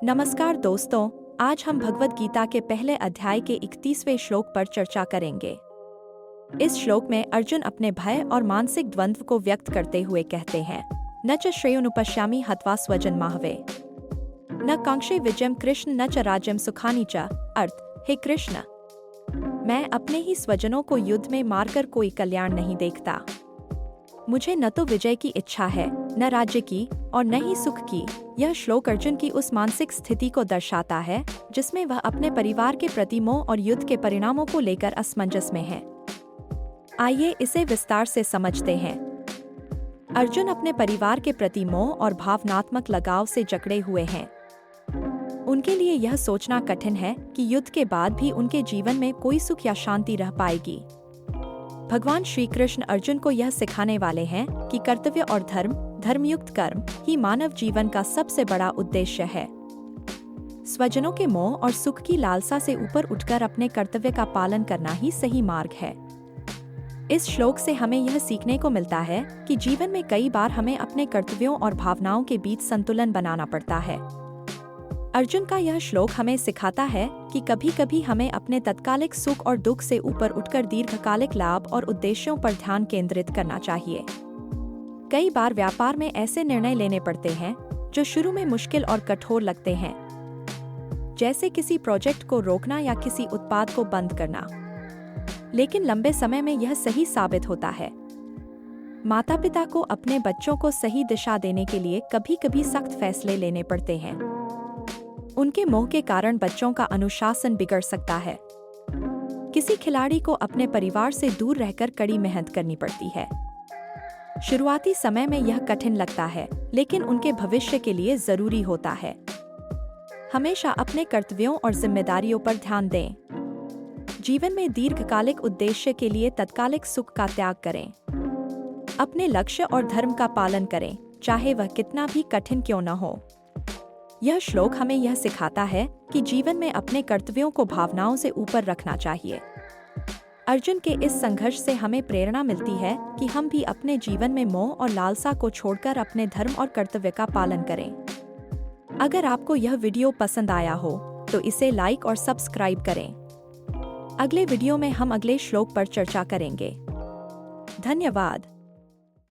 नमस्कार दोस्तों, आज हम भगवद गीता के पहले अध्याय के 31वें श्लोक पर चर्चा करेंगे। इस श्लोक में अर्जुन अपने भय और मानसिक द्वंद्व को व्यक्त करते हुए कहते हैं, न च श्रेयोनुपश्यामि हत्वा स्वजन्माहवे, न कांक्षे विजयम कृष्ण न च राज्यम सुखानि च। अर्थ, हे कृष्ण, मैं अपने ही स्वजनों को युद्ध में मारकर कोई कल्याण नहीं देखता। मुझे न तो विजय की इच्छा है, न राज्य की और न ही सुख की। यह श्लोक अर्जुन की उस मानसिक स्थिति को दर्शाता है जिसमें वह अपने परिवार के प्रति मोह और युद्ध के परिणामों को लेकर असमंजस में है। आइए इसे विस्तार से समझते हैं। अर्जुन अपने परिवार के प्रति मोह और भावनात्मक लगाव से जकड़े हुए हैं। उनके लिए यह सोचना कठिन है कि युद्ध के बाद भी उनके जीवन में कोई सुख या शांति रह पाएगी। भगवान श्री कृष्ण अर्जुन को यह सिखाने वाले हैं कि कर्तव्य और धर्मयुक्त कर्म ही मानव जीवन का सबसे बड़ा उद्देश्य है। स्वजनों के मोह और सुख की लालसा से ऊपर उठकर अपने कर्तव्य का पालन करना ही सही मार्ग है। इस श्लोक से हमें यह सीखने को मिलता है कि जीवन में कई बार हमें अपने कर्तव्यों और भावनाओं के बीच संतुलन बनाना पड़ता है। अर्जुन का यह श्लोक हमें सिखाता है कि कभी कभी हमें अपने तत्कालिक सुख और दुख से ऊपर उठकर दीर्घकालिक लाभ और उद्देश्यों पर ध्यान केंद्रित करना चाहिए। कई बार व्यापार में ऐसे निर्णय लेने पड़ते हैं जो शुरू में मुश्किल और कठोर लगते हैं, जैसे किसी प्रोजेक्ट को रोकना या किसी उत्पाद को बंद करना, लेकिन लंबे समय में यह सही साबित होता है। माता पिता को अपने बच्चों को सही दिशा देने के लिए कभी कभी सख्त फैसले लेने पड़ते हैं। उनके मोह के कारण बच्चों का अनुशासन बिगड़ सकता है। किसी खिलाड़ी को अपने परिवार से दूर रहकर कड़ी मेहनत करनी पड़ती है। शुरुआती समय में यह कठिन लगता है, लेकिन उनके भविष्य के लिए जरूरी होता है। हमेशा अपने कर्तव्यों और जिम्मेदारियों पर ध्यान दें। जीवन में दीर्घकालिक उद्देश्य के लिए तत्कालिक सुख का त्याग करें। अपने लक्ष्य और धर्म का पालन करें, चाहे वह कितना भी कठिन क्यों न हो। यह श्लोक हमें यह सिखाता है कि जीवन में अपने कर्तव्यों को भावनाओं से ऊपर रखना चाहिए। अर्जुन के इस संघर्ष से हमें प्रेरणा मिलती है कि हम भी अपने जीवन में मोह और लालसा को छोड़कर अपने धर्म और कर्तव्य का पालन करें। अगर आपको यह वीडियो पसंद आया हो तो इसे लाइक और सब्सक्राइब करें। अगले वीडियो में हम अगले श्लोक पर चर्चा करेंगे। धन्यवाद।